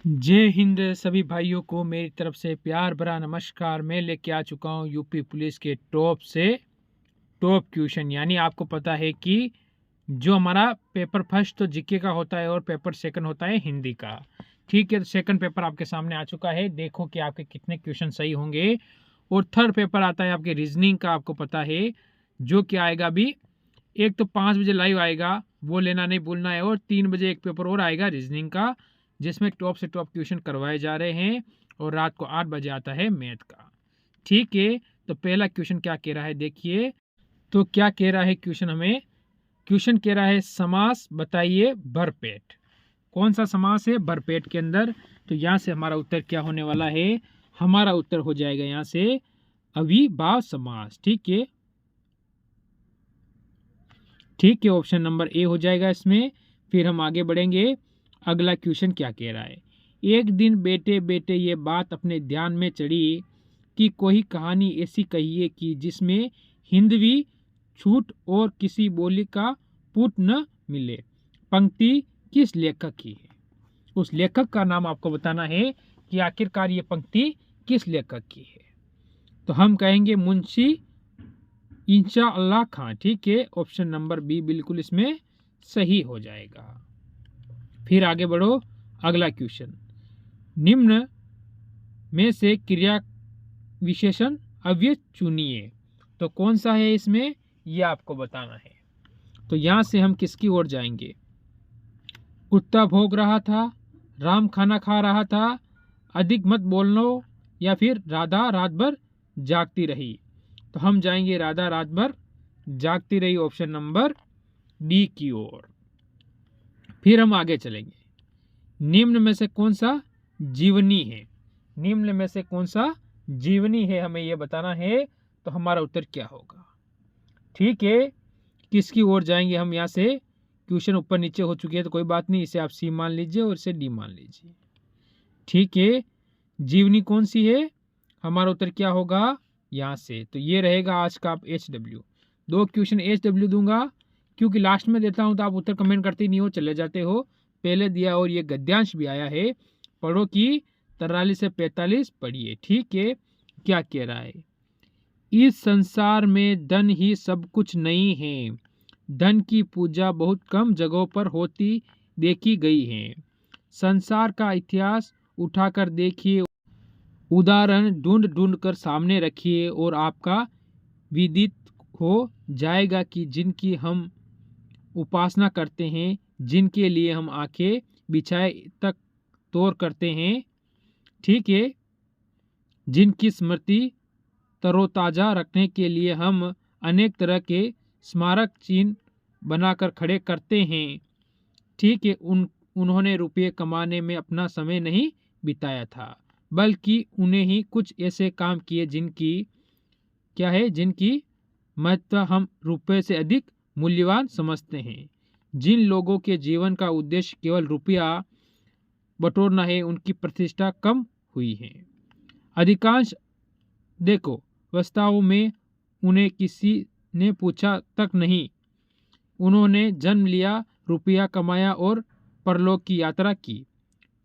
जय हिंद सभी भाइयों को मेरी तरफ से प्यार भरा नमस्कार। मैं लेके आ चुका हूँ यूपी पुलिस के टॉप से टॉप क्वेश्चन। यानी आपको पता है कि जो हमारा पेपर फर्स्ट तो जीके का होता है और पेपर सेकंड होता है हिंदी का। ठीक है, तो सेकंड पेपर आपके सामने आ चुका है। देखो कि आपके कितने क्वेश्चन सही होंगे। और थर्ड पेपर आता है आपके रीजनिंग का। आपको पता है जो कि आएगा अभी, एक तो 5 बजे लाइव आएगा, वो लेना नहीं भूलना है। और 3 बजे एक पेपर और आएगा रीजनिंग का, जिसमें टॉप से टॉप क्वेश्चन करवाए जा रहे हैं। और रात को 8 बजे आता है मैथ का। ठीक है, तो पहला क्वेश्चन क्या कह रहा है देखिए। तो क्या कह रहा है क्वेश्चन, हमें क्वेश्चन कह रहा है समास बताइए भरपेट। कौन सा समास है भरपेट के अंदर? तो यहाँ से हमारा उत्तर क्या होने वाला है? हमारा उत्तर हो जाएगा यहाँ से अविभाव समास। ठीक है, ठीक है, ऑप्शन नंबर ए हो जाएगा इसमें। फिर हम आगे बढ़ेंगे। अगला क्वेश्चन क्या कह रहा है। एक दिन बेटे बेटे ये बात अपने ध्यान में चढ़ी कि कोई कहानी ऐसी कहिए कि जिसमें हिंदवी छूट और किसी बोली का पुट न मिले। पंक्ति किस लेखक की है? उस लेखक का नाम आपको बताना है कि आखिरकार ये पंक्ति किस लेखक की है। तो हम कहेंगे मुंशी इंशाअल्लाह खां। ठीक है, ऑप्शन नंबर बी बिल्कुल इसमें सही हो जाएगा। फिर आगे बढ़ो। अगला क्वेश्चन, निम्न में से क्रिया विशेषण अव्यय चुनिए। तो कौन सा है इसमें, यह आपको बताना है। तो यहां से हम किसकी ओर जाएंगे? कुत्ता भौंक रहा था, राम खाना खा रहा था, अधिक मत बोलनो, या फिर राधा रात भर जागती रही। तो हम जाएंगे राधा रात भर जागती रही, ऑप्शन नंबर डी की ओर। फिर हम आगे चलेंगे। निम्न में से कौन सा जीवनी है? निम्न में से कौन सा जीवनी है, हमें यह बताना है। तो हमारा उत्तर क्या होगा? ठीक है, किसकी ओर जाएंगे हम? यहाँ से क्वेश्चन ऊपर नीचे हो चुकी है तो कोई बात नहीं, इसे आप सी मान लीजिए और इसे डी मान लीजिए। ठीक है, जीवनी कौन सी है? हमारा उत्तर क्या होगा यहाँ से? तो ये रहेगा आज का आप HW। 2 क्वेश्चन HW दूंगा, क्योंकि लास्ट में देता हूँ तो आप उत्तर कमेंट करते नहीं हो, चले जाते हो। पहले दिया और ये गद्यांश भी आया है। पढ़ो कि 43 से 45 पढ़िए। ठीक है, क्या कह रहा है। इस संसार में धन ही सब कुछ नहीं है। धन की पूजा बहुत कम जगहों पर होती देखी गई है। संसार का इतिहास उठाकर देखिए, उदाहरण ढूंढ ढूंढ कर सामने रखिए और आपका विदित हो जाएगा कि जिनकी हम उपासना करते हैं, जिनके लिए हम आंखें बिछाए तक तौर करते हैं, ठीक है, जिनकी स्मृति तरोताजा रखने के लिए हम अनेक तरह के स्मारक चिन्ह बनाकर खड़े करते हैं, ठीक है, उन्होंने रुपये कमाने में अपना समय नहीं बिताया था, बल्कि उन्हें ही कुछ ऐसे काम किए जिनकी क्या है, जिनकी महत्व हम रुपये से अधिक मूल्यवान समझते हैं। जिन लोगों के जीवन का उद्देश्य केवल रुपया बटोरना है, उनकी प्रतिष्ठा कम हुई है। अधिकांश देखो वास्तव में उन्हें किसी ने पूछा तक नहीं, उन्होंने जन्म लिया, रुपया कमाया और परलोक की यात्रा की।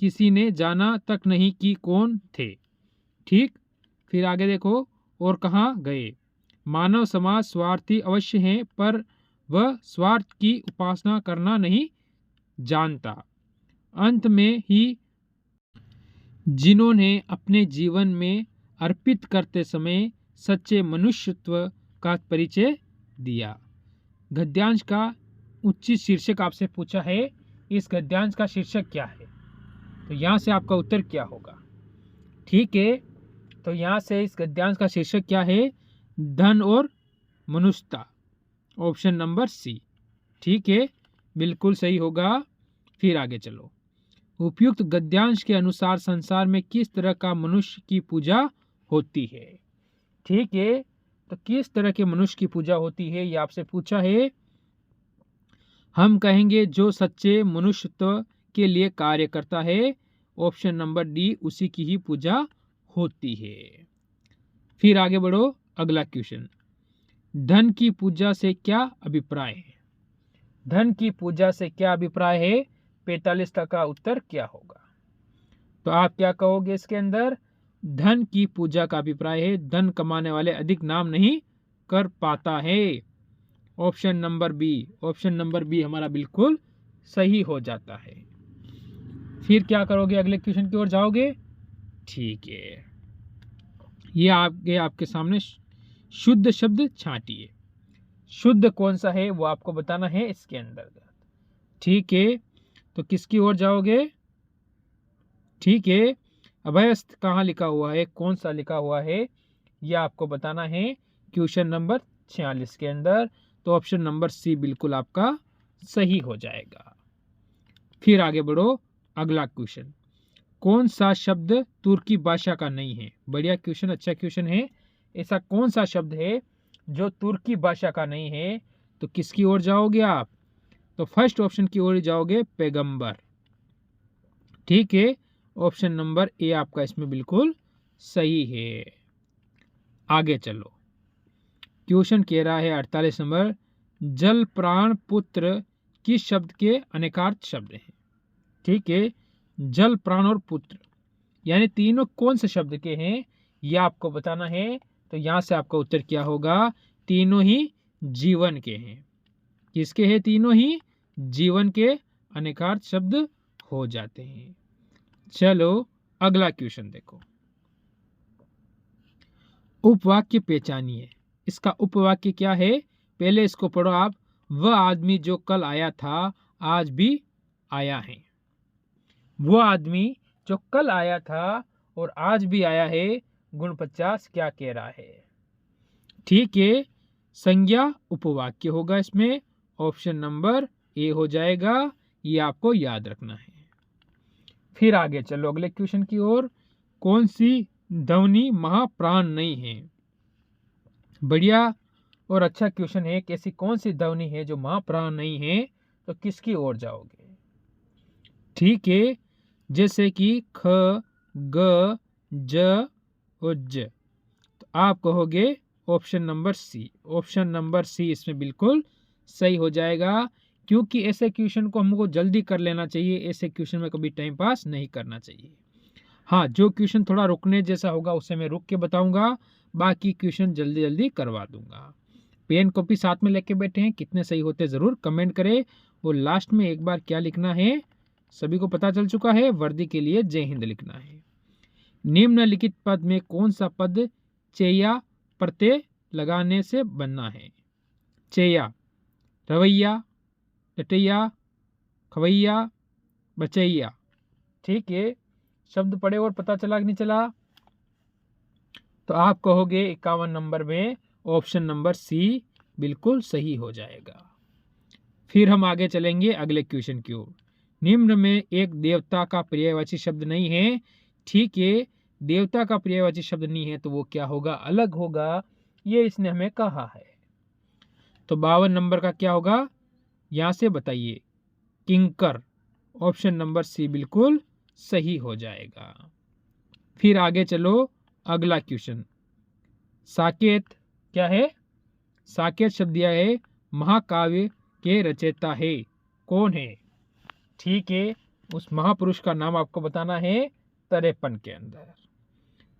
किसी ने जाना तक नहीं कि कौन थे। ठीक, फिर आगे देखो, और कहाँ गए। मानव समाज स्वार्थी अवश्य है, पर वह स्वार्थ की उपासना करना नहीं जानता। अंत में ही जिन्होंने अपने जीवन में अर्पित करते समय सच्चे मनुष्यत्व का परिचय दिया। गद्यांश का उचित शीर्षक आपसे पूछा है, इस गद्यांश का शीर्षक क्या है? तो यहाँ से आपका उत्तर क्या होगा? ठीक है, तो यहाँ से इस गद्यांश का शीर्षक क्या है? धन और मनुष्यता, ऑप्शन नंबर सी। ठीक है, बिल्कुल सही होगा। फिर आगे चलो। उपयुक्त गद्यांश के अनुसार संसार में किस तरह का मनुष्य की पूजा होती है? ठीक है, तो किस तरह के मनुष्य की पूजा होती है ये आपसे पूछा है। हम कहेंगे जो सच्चे मनुष्यत्व के लिए कार्य करता है, ऑप्शन नंबर डी, उसी की ही पूजा होती है। फिर आगे बढ़ो। अगला क्वेश्चन, धन की पूजा से क्या अभिप्राय है? धन की पूजा से क्या अभिप्राय है? 45 का उत्तर क्या होगा? तो आप क्या कहोगे इसके अंदर? धन की पूजा का अभिप्राय है धन कमाने वाले अधिक नाम नहीं कर पाता है। ऑप्शन नंबर बी हमारा बिल्कुल सही हो जाता है। फिर क्या करोगे? अगले क्वेश्चन की ओर जाओगे। ठीक है, ये आपके सामने शुद्ध शब्द छांटिए। शुद्ध कौन सा है वो आपको बताना है इसके अंदर। ठीक है, तो किसकी ओर जाओगे? ठीक है, अभयस्थ कहाँ लिखा हुआ है, कौन सा लिखा हुआ है, यह आपको बताना है क्वेश्चन नंबर 46 के अंदर। तो ऑप्शन नंबर सी बिल्कुल आपका सही हो जाएगा। फिर आगे बढ़ो। अगला क्वेश्चन, कौन सा शब्द तुर्की भाषा का नहीं है? बढ़िया क्वेश्चन, अच्छा क्वेश्चन है। ऐसा कौन सा शब्द है जो तुर्की भाषा का नहीं है? तो किसकी ओर जाओगे आप? तो फर्स्ट ऑप्शन की ओर जाओगे, पैगंबर। ठीक है, ऑप्शन नंबर ए आपका इसमें बिल्कुल सही है। आगे चलो, क्वेश्चन कह रहा है 48 नंबर, जल प्राण पुत्र किस शब्द के अनेकार्थ शब्द हैं? ठीक है, जल प्राण और पुत्र यानी तीनों कौन से शब्द के हैं यह आपको बताना है। तो यहां से आपका उत्तर क्या होगा? तीनों ही जीवन के हैं। किसके हैं? तीनों ही जीवन के अनेकार्थ शब्द हो जाते हैं। चलो अगला क्वेश्चन देखो। उपवाक्य पहचानिए। इसका उपवाक्य क्या है? पहले इसको पढ़ो आप। वह आदमी जो कल आया था आज भी आया है। वो आदमी जो कल आया था और आज भी आया है, गुण 50 क्या कह रहा है? ठीक है, संज्ञा उपवाक्य होगा इसमें। ऑप्शन नंबर ए हो जाएगा, ये आपको याद रखना है। फिर आगे चलो अगले क्वेश्चन की ओर। कौन सी ध्वनि महाप्राण नहीं है? बढ़िया और अच्छा क्वेश्चन है। कैसी कौन सी ध्वनि है जो महाप्राण नहीं है? तो किसकी ओर जाओगे? ठीक है, जैसे कि ख, ग, ज और ज। तो आप कहोगे option number C. Option number C इसमें बिल्कुल सही हो जाएगा, क्योंकि ऐसे क्वेश्चन को हमको जल्दी कर लेना चाहिए। ऐसे क्वेश्चन में कभी टाइम पास नहीं करना चाहिए। हाँ, जो क्वेश्चन थोड़ा रुकने जैसा होगा उसे मैं रुक के बताऊंगा, बाकी क्वेश्चन जल्दी जल्दी करवा दूंगा। पेन कॉपी साथ में लेके बैठे हैं, कितने सही होते जरूर कमेंट करें। और लास्ट में एक बार क्या लिखना है सभी को पता चल चुका है, वर्दी के लिए जय हिंद लिखना है। निम्नलिखित पद में कौन सा पद चेया प्रत्यय लगाने से बनना है? चेया, रवैया, लटैया, खवैया, बचैया। ठीक है, शब्द पढ़े और पता चला कि नहीं चला? तो आप कहोगे 51 नंबर में ऑप्शन नंबर सी बिल्कुल सही हो जाएगा। फिर हम आगे चलेंगे अगले क्वेश्चन की ओर। निम्न में एक देवता का पर्यायवाची शब्द नहीं है। ठीक है, देवता का पर्यायवाची शब्द नहीं है तो वो क्या होगा? अलग होगा, ये इसने हमें कहा है। तो 52 नंबर का क्या होगा यहां से बताइए? किंकर। ऑप्शन नंबर सी बिल्कुल सही हो जाएगा। फिर आगे चलो अगला क्वेश्चन। साकेत क्या है? साकेत शब्द दिया है, महाकाव्य के रचयिता है। कौन है? ठीक है, उस महापुरुष का नाम आपको बताना है 53 के अंदर।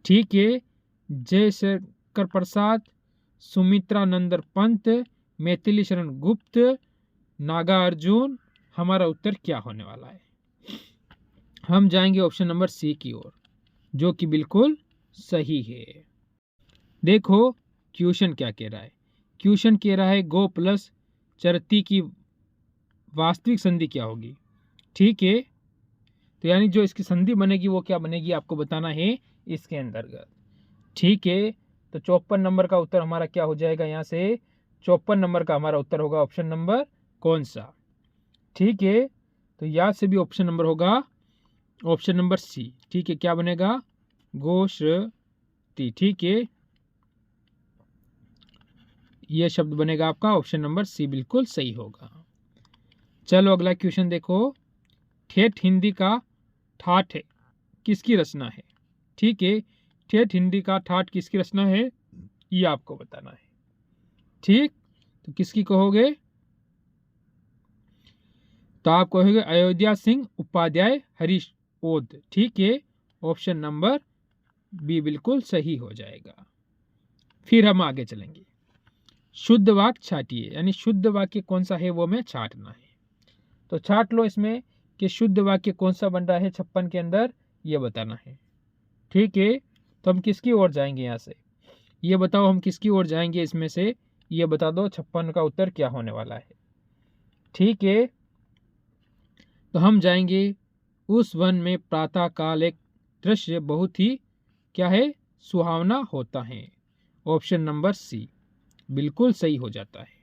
ठीक है, जयशंकर प्रसाद, सुमित्रानंद पंत, मैथिली शरण गुप्त, नागार्जुन। हमारा उत्तर क्या होने वाला है? हम जाएंगे ऑप्शन नंबर सी की ओर, जो कि बिल्कुल सही है। देखो क्वेश्चन क्या कह रहा है। क्वेश्चन कह रहा है गो प्लस चरती की वास्तविक संधि क्या होगी? ठीक है, तो यानी जो इसकी संधि बनेगी वो क्या बनेगी आपको बताना है इसके अंतर्गत। ठीक है, तो 54 नंबर का उत्तर हमारा क्या हो जाएगा? यहाँ से 54 नंबर का हमारा उत्तर होगा ऑप्शन नंबर कौन सा? ठीक है, तो यहाँ से भी ऑप्शन नंबर होगा ऑप्शन नंबर सी। ठीक है, क्या बनेगा? गोश्रती। ठीक है, यह शब्द बनेगा आपका ऑप्शन नंबर सी बिल्कुल सही होगा। चलो अगला क्वेश्चन देखो। ठेठ हिंदी का ठाठ किसकी रचना है? ठीक है, ठेठ हिंदी का ठाठ किसकी रचना है ये आपको बताना है। ठीक, तो किसकी कहोगे? तो आप कहोगे अयोध्या सिंह उपाध्याय हरीश ओद। ठीक है, ऑप्शन नंबर बी बिल्कुल सही हो जाएगा। फिर हम आगे चलेंगे। शुद्ध वाक्य छाटिए, यानी शुद्ध वाक्य कौन सा है वो हमें छाटना है। तो छाट लो इसमें कि शुद्ध वाक्य कौन सा बन रहा है 56 के अंदर, ये बताना है। ठीक है, तो हम किसकी ओर जाएंगे यहाँ से, ये बताओ हम किसकी ओर जाएंगे इसमें से, ये बता दो 56 का उत्तर क्या होने वाला है। ठीक है, तो हम जाएंगे उस वन में प्रातः काल एक दृश्य बहुत ही क्या है, सुहावना होता है। ऑप्शन नंबर सी बिल्कुल सही हो जाता है।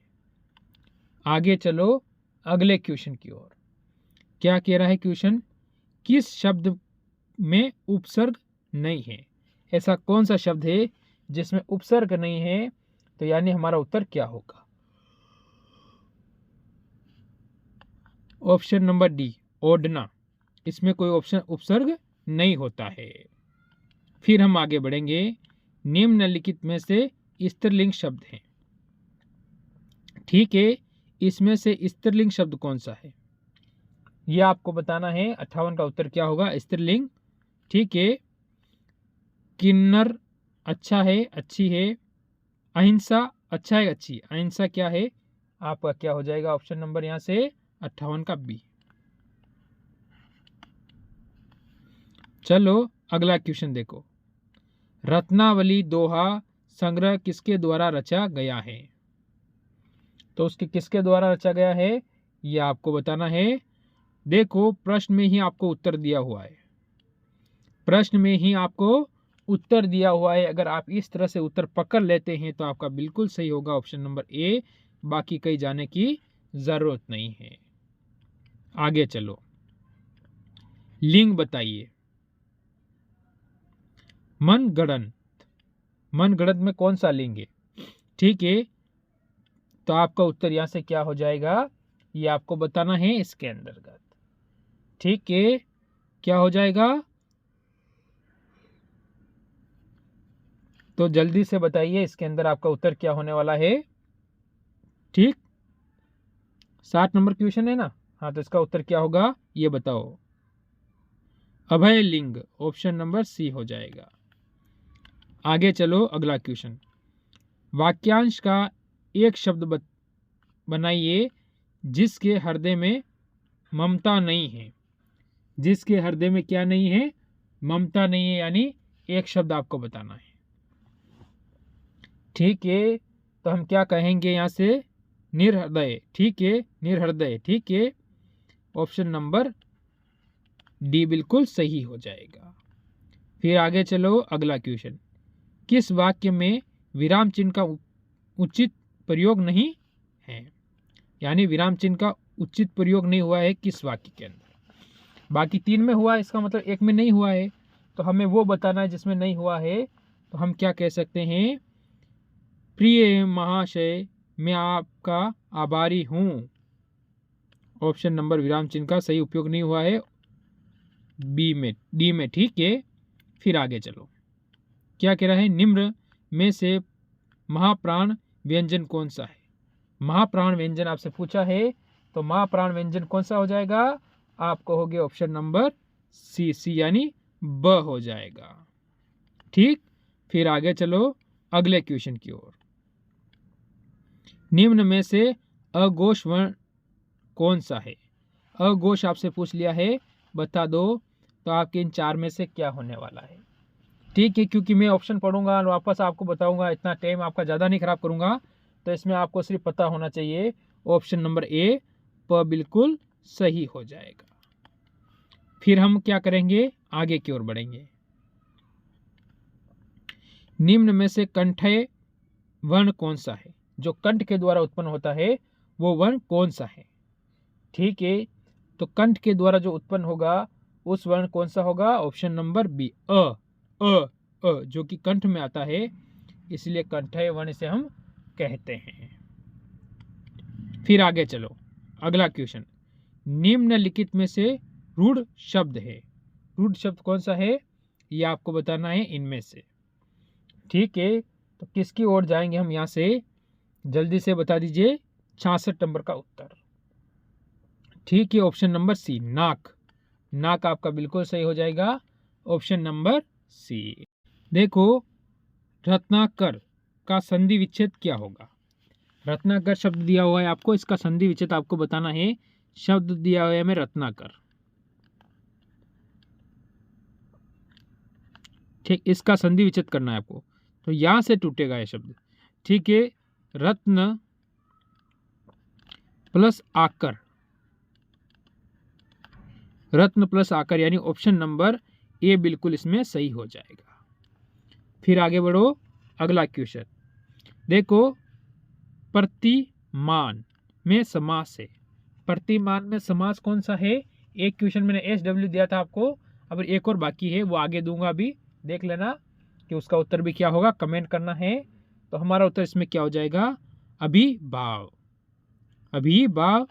आगे चलो अगले क्वेश्चन की ओर। क्या कह रहा है क्वेश्चन, किस शब्द में उपसर्ग नहीं है। ऐसा कौन सा शब्द है जिसमें उपसर्ग नहीं है, तो यानी हमारा उत्तर क्या होगा। ऑप्शन नंबर डी ओढ़ना, इसमें कोई ऑप्शन उपसर्ग नहीं होता है। फिर हम आगे बढ़ेंगे। निम्नलिखित में से स्त्रीलिंग शब्द हैं। ठीक है, इसमें से स्त्रीलिंग शब्द कौन सा है, यह आपको बताना है। 58 का उत्तर क्या होगा, स्त्रीलिंग। ठीक है, किन्नर अच्छा है, अच्छी है। अहिंसा अच्छा है, अच्छी। अहिंसा क्या है, आपका क्या हो जाएगा ऑप्शन नंबर यहां से 58 का बी। चलो अगला क्वेश्चन देखो। रत्नावली दोहा संग्रह किसके द्वारा रचा गया है। तो उसके किसके द्वारा रचा गया है, यह आपको बताना है। देखो प्रश्न में ही आपको उत्तर दिया हुआ है, प्रश्न में ही आपको उत्तर दिया हुआ है। अगर आप इस तरह से उत्तर पकड़ लेते हैं तो आपका बिल्कुल सही होगा ऑप्शन नंबर ए, बाकी कहीं जाने की जरूरत नहीं है। आगे चलो, लिंग बताइए। मनगढ़ंत, मनगढ़ंत में कौन सा लिंग है। ठीक है, तो आपका उत्तर यहां से क्या हो जाएगा, ये आपको बताना है इसके अंतर्गत। ठीक है, क्या हो जाएगा, तो जल्दी से बताइए इसके अंदर आपका उत्तर क्या होने वाला है। ठीक, 60 नंबर क्वेश्चन है ना। हाँ, तो इसका उत्तर क्या होगा ये बताओ। अभय लिंग, ऑप्शन नंबर सी हो जाएगा। आगे चलो अगला क्वेश्चन। वाक्यांश का एक शब्द बनाइए जिसके हृदय में ममता नहीं है। जिसके हृदय में क्या नहीं है, ममता नहीं है, यानी एक शब्द आपको बताना है। ठीक है, तो हम क्या कहेंगे यहां से, निर्हृदय। ठीक है, निर्हृदय। ठीक है, ऑप्शन नंबर डी बिल्कुल सही हो जाएगा। फिर आगे चलो अगला क्वेश्चन। किस वाक्य में विराम चिन्ह का उचित प्रयोग नहीं है, यानी विराम चिन्ह का उचित प्रयोग नहीं हुआ है किस वाक्य के अंदर। बाकी 3 में हुआ है, इसका मतलब 1 में नहीं हुआ है, तो हमें वो बताना है जिसमें नहीं हुआ है। तो हम क्या कह सकते हैं, प्रिय महाशय मैं आपका आभारी हूं। ऑप्शन नंबर विराम चिन्ह का सही उपयोग नहीं हुआ है बी में, डी में। ठीक है, फिर आगे चलो। क्या कह रहा है, निम्न में से महाप्राण व्यंजन कौन सा है। महाप्राण व्यंजन आपसे पूछा है, तो महाप्राण व्यंजन कौन सा हो जाएगा, आपको हो गया ऑप्शन नंबर सी, सी यानी ब हो जाएगा। ठीक, फिर आगे चलो अगले क्वेश्चन की ओर। निम्न में से अघोष वर्ण कौन सा है। अघोष आपसे पूछ लिया है, बता दो। तो आपके इन 4 में से क्या होने वाला है। ठीक है, क्योंकि मैं ऑप्शन पढ़ूंगा और वापस आपको बताऊंगा, इतना टाइम आपका ज़्यादा नहीं खराब करूंगा, तो इसमें आपको सिर्फ पता होना चाहिए ऑप्शन नंबर ए प बिल्कुल सही हो जाएगा। फिर हम क्या करेंगे, आगे की ओर बढ़ेंगे। निम्न में से कंठय वर्ण कौन सा है, जो कंठ के द्वारा उत्पन्न होता है वो वर्ण कौन सा है। ठीक है, तो कंठ के द्वारा जो उत्पन्न होगा उस वर्ण कौन सा होगा, ऑप्शन नंबर बी अ, जो कि कंठ में आता है, इसलिए कंठय वर्ण से हम कहते हैं। फिर आगे चलो अगला क्वेश्चन। निम्नलिखित में से रूढ़ शब्द है। रूढ़ शब्द कौन सा है, ये आपको बताना है इनमें से। ठीक है, तो किसकी ओर जाएंगे हम यहां से, जल्दी से बता दीजिए 66 नंबर का उत्तर। ठीक है, ऑप्शन नंबर सी नाक। नाक आपका बिल्कुल सही हो जाएगा। Option number C. देखो, रत्नाकर का संधि विच्छेद क्या होगा। रत्नाकर शब्द दिया हुआ है आपको, इसका संधि विच्छेद आपको बताना है। शब्द दिया हुआ है हमें रत्नाकर, ठीक, इसका संधि विच्छेद करना है आपको। तो यहां से टूटेगा यह शब्द, ठीक है। रत्न प्लस आकर, रत्न प्लस आकर, यानी ऑप्शन नंबर ए बिल्कुल इसमें सही हो जाएगा। फिर आगे बढ़ो, अगला क्वेश्चन देखो, प्रतिमान में समास है। प्रतिमान में समास कौन सा है। एक क्वेश्चन मैंने SW दिया था आपको, अब एक और बाकी है, वो आगे दूंगा, अभी देख लेना कि उसका उत्तर भी क्या होगा, कमेंट करना है। तो हमारा उत्तर इसमें क्या हो जाएगा, अभिभाव। अभिभाव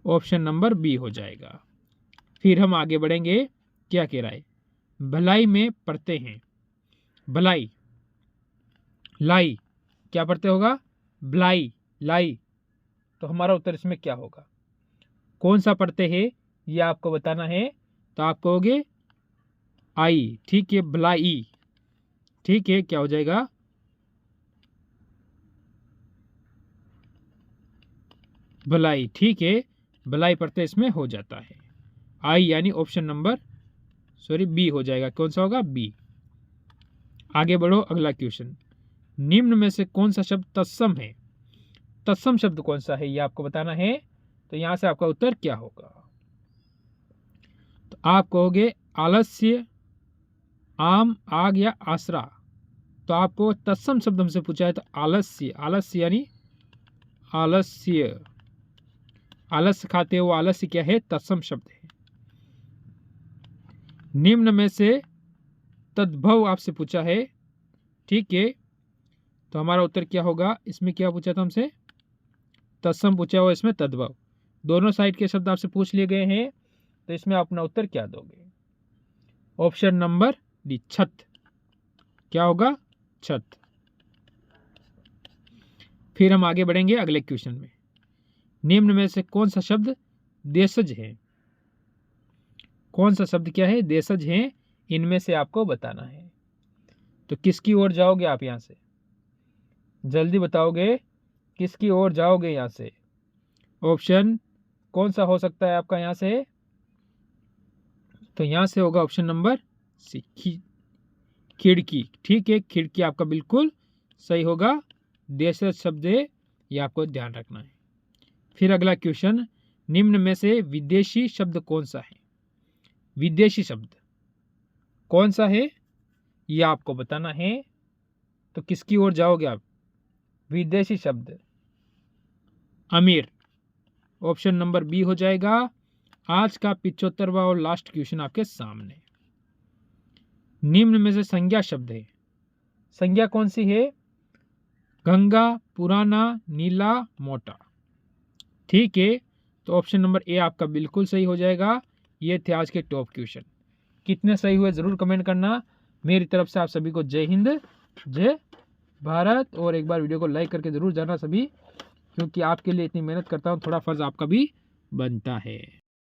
ऑप्शन नंबर बी हो जाएगा। फिर हम आगे बढ़ेंगे, क्या कह रहा है, भलाई में पढ़ते हैं। भलाई, लाई, क्या पढ़ते होगा, भलाई, लाई। तो हमारा उत्तर इसमें क्या होगा, कौन सा पढ़ते हैं ये आपको बताना है। तो आप कहोगे आई, ठीक है, भलाई, ठीक है, क्या हो जाएगा, भलाई, ठीक है, भलाई पढ़ते इसमें हो जाता है। आई यानी ऑप्शन नंबर बी हो जाएगा। कौन सा होगा, बी। आगे बढ़ो, अगला क्वेश्चन, निम्न में से कौन सा शब्द तत्सम है। तत्सम शब्द कौन सा है ये आपको बताना है। तो यहां से आपका उत्तर क्या होगा, तो आप कहोगे आलस्य, आम, आग या आसरा। तो आपको तत्सम शब्द हमसे पूछा है, तो आलस्य, आलस्य यानी आलस्य, आलस्य खाते हो, आलस्य क्या है, तत्सम शब्द है। निम्न में से तद्भव आपसे पूछा है, ठीक है। तो हमारा उत्तर क्या होगा, इसमें क्या पूछा था हमसे, तत्सम पूछा हुआ, इसमें तद्भव। दोनों साइड के शब्द आपसे पूछ लिए गए हैं, तो इसमें अपना उत्तर क्या दोगे, ऑप्शन नंबर डी, छत। क्या होगा, छत। फिर हम आगे बढ़ेंगे अगले क्वेश्चन में, निम्न में से कौन सा शब्द देशज है। कौन सा शब्द क्या है, देशज है, इनमें से आपको बताना है। तो किसकी ओर जाओगे आप, यहां से जल्दी बताओगे, किसकी ओर जाओगे यहां से। ऑप्शन कौन सा हो सकता है आपका यहां से, तो यहां से होगा ऑप्शन नंबर सी, खिड़की, ठीक है, खिड़की आपका बिल्कुल सही होगा। देशज शब्द है, ये आपको ध्यान रखना है। फिर अगला क्वेश्चन, निम्न में से विदेशी शब्द कौन सा है। विदेशी शब्द कौन सा है ये आपको बताना है। तो किसकी ओर जाओगे आप, विदेशी शब्द, अमीर, ऑप्शन नंबर बी हो जाएगा। आज का 75वां और लास्ट क्वेश्चन आपके सामने, निम्न में से संज्ञा शब्द है। संज्ञा कौन सी है, गंगा, पुराना, नीला, मोटा, ठीक है। तो ऑप्शन नंबर ए आपका बिल्कुल सही हो जाएगा। ये थे आज के टॉप क्वेश्चन, कितने सही हुए जरूर कमेंट करना। मेरी तरफ से आप सभी को जय हिंद, जय भारत। और एक बार वीडियो को लाइक करके जरूर जाना सभी, क्योंकि आपके लिए इतनी मेहनत करता हूँ, थोड़ा फर्ज आपका भी बनता है।